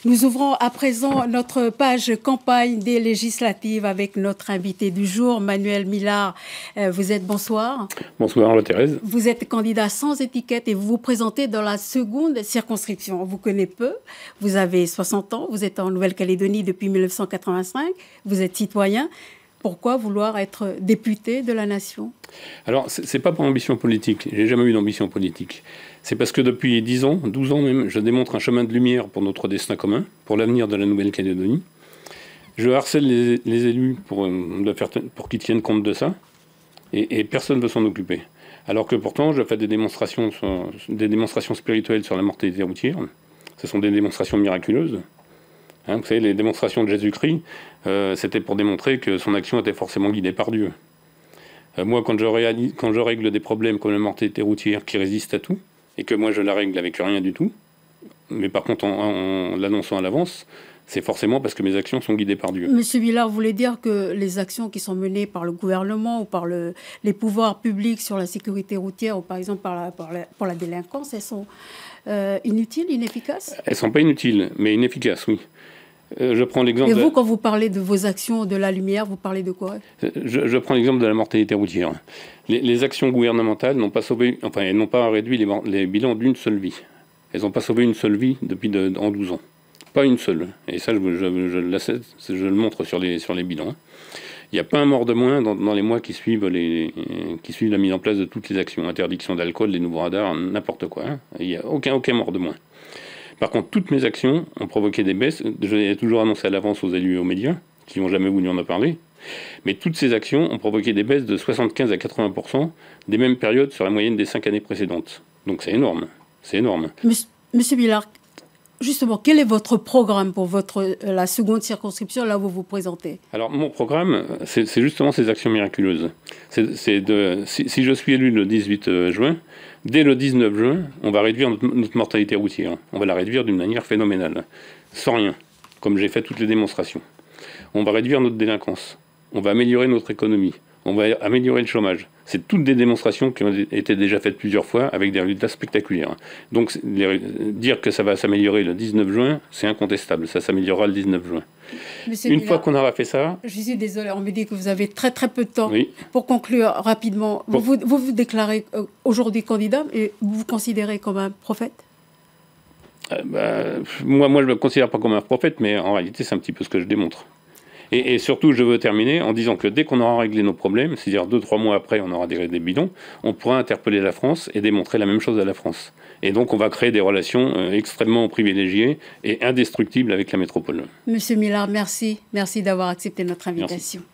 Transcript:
Nous ouvrons à présent notre page campagne des législatives avec notre invité du jour, Manuel Millard. Vous êtes bonsoir. Bonsoir, Thérèse. Vous êtes candidat sans étiquette et vous vous présentez dans la seconde circonscription. On vous connaît peu. Vous avez 60 ans. Vous êtes en Nouvelle-Calédonie depuis 1985. Vous êtes citoyen. Pourquoi vouloir être député de la nation? Alors, c'est pas pour ambition politique. J'ai jamais eu d'ambition politique. C'est parce que depuis 10 ans, 12 ans même, je démontre un chemin de lumière pour notre destin commun, pour l'avenir de la Nouvelle-Calédonie. Je harcèle les élus pour qu'ils tiennent compte de ça, et personne ne veut s'en occuper. Alors que pourtant, je fais des démonstrations spirituelles sur la mortalité routière. Ce sont des démonstrations miraculeuses. Vous savez, les démonstrations de Jésus-Christ, c'était pour démontrer que son action était forcément guidée par Dieu. Moi, quand je règle des problèmes comme la mortalité routière qui résiste à tout, et que moi je la règle avec rien du tout, mais par contre en l'annonçant à l'avance, c'est forcément parce que mes actions sont guidées par Dieu. Monsieur Millard, vous voulez dire que les actions qui sont menées par le gouvernement ou par les pouvoirs publics sur la sécurité routière ou par exemple pour la délinquance, elles sont inutiles, inefficaces? Elles ne sont pas inutiles, mais inefficaces, oui. Je prends l'exemple. Et vous, quand vous parlez de vos actions de la lumière, vous parlez de quoi? Je prends l'exemple de la mortalité routière. Les actions gouvernementales n'ont pas sauvé, elles n'ont pas réduit les bilans d'une seule vie. Elles n'ont pas sauvé une seule vie en 12 ans. Pas une seule. Et ça, je le montre sur les bilans. Il n'y a pas un mort de moins dans les mois qui suivent la mise en place de toutes les actions. Interdiction d'alcool, les nouveaux radars, n'importe quoi. Il n'y a aucun mort de moins. Par contre, toutes mes actions ont provoqué des baisses. Je l'ai toujours annoncé à l'avance aux élus et aux médias, qui n'ont jamais voulu en parler. Mais toutes ces actions ont provoqué des baisses de 75 à 80% des mêmes périodes sur la moyenne des 5 années précédentes. Donc c'est énorme. C'est énorme. Monsieur Millard, justement, quel est votre programme pour la seconde circonscription, là où vous vous présentez? Alors, mon programme, c'est justement ces actions miraculeuses. Si je suis élu le 18 juin, dès le 19 juin, on va réduire notre mortalité routière. On va la réduire d'une manière phénoménale, sans rien, comme j'ai fait toutes les démonstrations. On va réduire notre délinquance. On va améliorer notre économie. On va améliorer le chômage. C'est toutes des démonstrations qui ont été déjà faites plusieurs fois avec des résultats spectaculaires. Donc, dire que ça va s'améliorer le 19 juin, c'est incontestable. Ça s'améliorera le 19 juin. Une fois qu'on aura fait ça... Je suis désolée, on me dit que vous avez très très peu de temps. Oui. Pour conclure rapidement, vous vous déclarez aujourd'hui candidat et vous vous considérez comme un prophète? Moi, je ne me considère pas comme un prophète, mais en réalité, c'est un petit peu ce que je démontre. Et surtout, je veux terminer en disant que dès qu'on aura réglé nos problèmes, c'est-à-dire 2-3 mois après, on aura des bidons, on pourra interpeller la France et démontrer la même chose à la France. Et donc, on va créer des relations extrêmement privilégiées et indestructibles avec la métropole. Monsieur Millard, merci. Merci d'avoir accepté notre invitation. Merci.